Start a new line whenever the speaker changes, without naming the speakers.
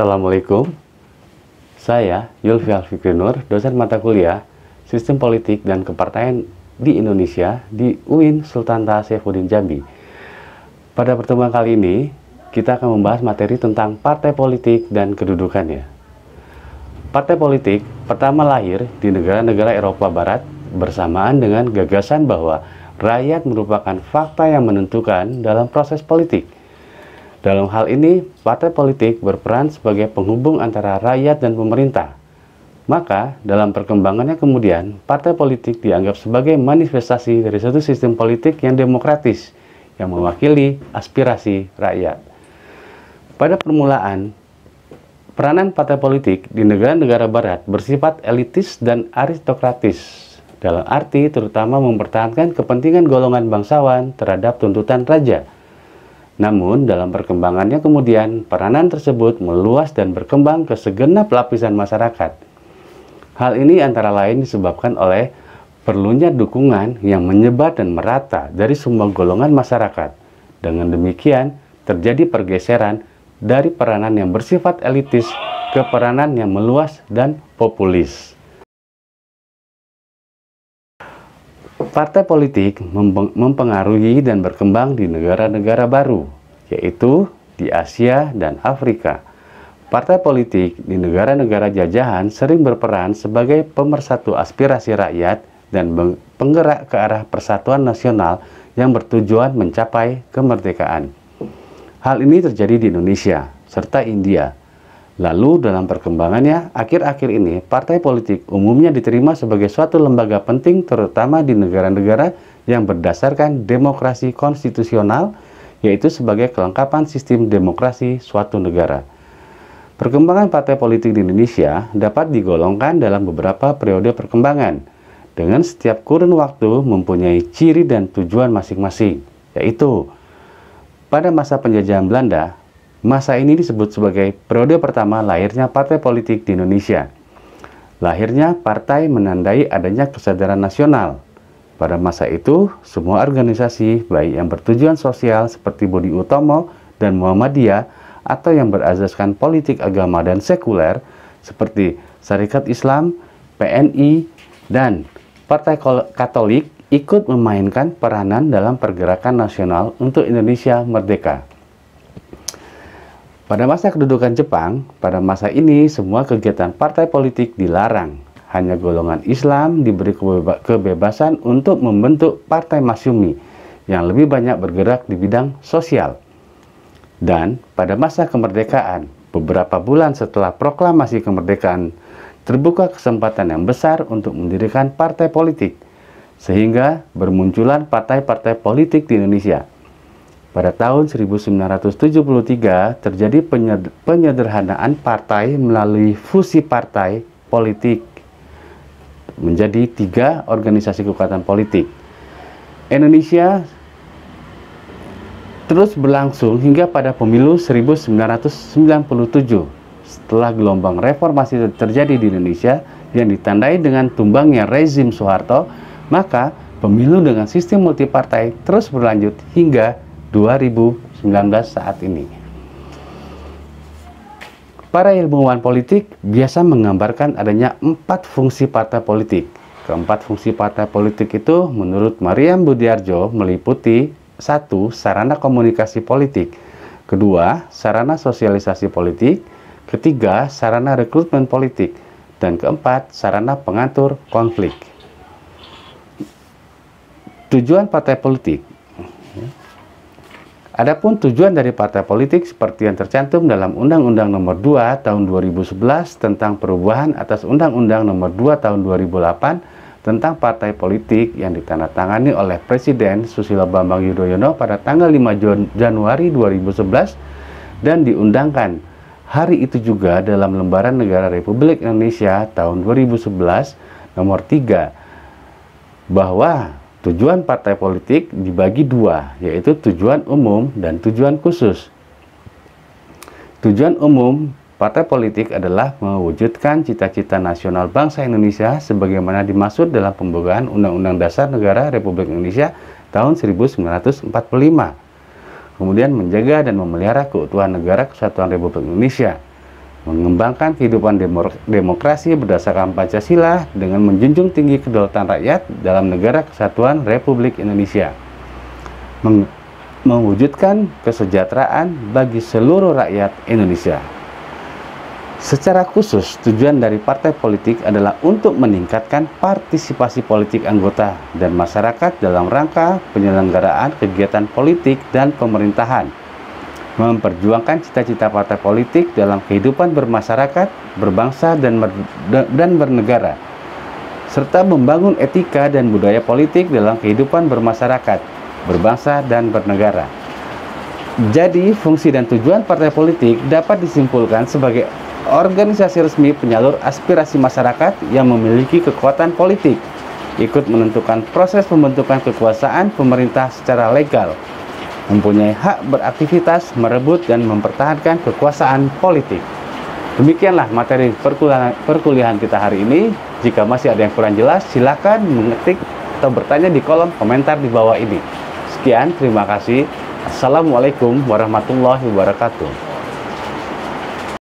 Assalamualaikum. Saya Yulfi Alfikri Nur, dosen mata kuliah Sistem Politik dan Kepartaian di Indonesia di UIN Sultan Taha Saifuddin Jambi. Pada pertemuan kali ini, kita akan membahas materi tentang partai politik dan kedudukannya. Partai politik pertama lahir di negara-negara Eropa Barat bersamaan dengan gagasan bahwa rakyat merupakan fakta yang menentukan dalam proses politik. Dalam hal ini, partai politik berperan sebagai penghubung antara rakyat dan pemerintah. Maka, dalam perkembangannya kemudian, partai politik dianggap sebagai manifestasi dari suatu sistem politik yang demokratis, yang mewakili aspirasi rakyat. Pada permulaan, peranan partai politik di negara-negara barat bersifat elitis dan aristokratis, dalam arti terutama mempertahankan kepentingan golongan bangsawan terhadap tuntutan raja. Namun, dalam perkembangannya kemudian, peranan tersebut meluas dan berkembang ke segenap lapisan masyarakat. Hal ini antara lain disebabkan oleh perlunya dukungan yang menyebar dan merata dari semua golongan masyarakat. Dengan demikian, terjadi pergeseran dari peranan yang bersifat elitis ke peranan yang meluas dan populis. Partai politik mempengaruhi dan berkembang di negara-negara baru, yaitu di Asia dan Afrika. Partai politik di negara-negara jajahan sering berperan sebagai pemersatu aspirasi rakyat dan penggerak ke arah persatuan nasional yang bertujuan mencapai kemerdekaan. Hal ini terjadi di Indonesia serta India. Lalu dalam perkembangannya, akhir-akhir ini partai politik umumnya diterima sebagai suatu lembaga penting terutama di negara-negara yang berdasarkan demokrasi konstitusional, yaitu sebagai kelengkapan sistem demokrasi suatu negara. Perkembangan partai politik di Indonesia dapat digolongkan dalam beberapa periode perkembangan, dengan setiap kurun waktu mempunyai ciri dan tujuan masing-masing, yaitu pada masa penjajahan Belanda. Masa ini disebut sebagai periode pertama lahirnya partai politik di Indonesia. Lahirnya partai menandai adanya kesadaran nasional. Pada masa itu, semua organisasi, baik yang bertujuan sosial seperti Budi Utomo dan Muhammadiyah, atau yang berasaskan politik agama dan sekuler seperti Syarikat Islam, PNI, dan Partai Katolik ikut memainkan peranan dalam pergerakan nasional untuk Indonesia merdeka. Pada masa kedudukan Jepang, pada masa ini semua kegiatan partai politik dilarang. Hanya golongan Islam diberi kebebasan untuk membentuk partai masyumi yang lebih banyak bergerak di bidang sosial. Dan pada masa kemerdekaan, beberapa bulan setelah proklamasi kemerdekaan, terbuka kesempatan yang besar untuk mendirikan partai politik, sehingga bermunculan partai-partai politik di Indonesia. Pada tahun 1973 terjadi penyederhanaan partai melalui fusi partai politik menjadi 3 organisasi kekuatan politik. Indonesia terus berlangsung hingga pada pemilu 1997. Setelah gelombang reformasi terjadi di Indonesia yang ditandai dengan tumbangnya rezim Soeharto, maka pemilu dengan sistem multipartai terus berlanjut hingga 2019 saat ini. Para ilmuwan politik biasa menggambarkan adanya 4 fungsi partai politik. Keempat fungsi partai politik itu menurut Mariam Budiarjo meliputi 1. Sarana komunikasi politik, 2. Sarana sosialisasi politik, 3. Sarana rekrutmen politik, dan 4. Sarana pengatur konflik. Tujuan partai politik. Adapun tujuan dari partai politik seperti yang tercantum dalam Undang-Undang Nomor 2 Tahun 2011 tentang perubahan atas Undang-Undang Nomor 2 Tahun 2008 tentang partai politik yang ditandatangani oleh Presiden Susilo Bambang Yudhoyono pada tanggal 5 Januari 2011 dan diundangkan hari itu juga dalam Lembaran Negara Republik Indonesia tahun 2011 Nomor 3, bahwa tujuan partai politik dibagi 2, yaitu tujuan umum dan tujuan khusus. Tujuan umum partai politik adalah mewujudkan cita-cita nasional bangsa Indonesia sebagaimana dimaksud dalam pembukaan Undang-Undang Dasar Negara Republik Indonesia tahun 1945. Kemudian menjaga dan memelihara keutuhan negara kesatuan Republik Indonesia. mengembangkan kehidupan demokrasi berdasarkan Pancasila dengan menjunjung tinggi kedaulatan rakyat dalam Negara Kesatuan Republik Indonesia, mewujudkan kesejahteraan bagi seluruh rakyat Indonesia. Secara khusus, tujuan dari partai politik adalah untuk meningkatkan partisipasi politik anggota dan masyarakat dalam rangka penyelenggaraan kegiatan politik dan pemerintahan, memperjuangkan cita-cita partai politik dalam kehidupan bermasyarakat, berbangsa, dan bernegara, serta membangun etika dan budaya politik dalam kehidupan bermasyarakat, berbangsa, dan bernegara. Jadi, fungsi dan tujuan partai politik dapat disimpulkan sebagai organisasi resmi penyalur aspirasi masyarakat yang memiliki kekuatan politik, ikut menentukan proses pembentukan kekuasaan pemerintah secara legal, mempunyai hak beraktivitas, merebut dan mempertahankan kekuasaan politik. Demikianlah materi perkuliahan kita hari ini. Jika masih ada yang kurang jelas, silakan mengetik atau bertanya di kolom komentar di bawah ini. Sekian, terima kasih. Assalamualaikum warahmatullahi wabarakatuh.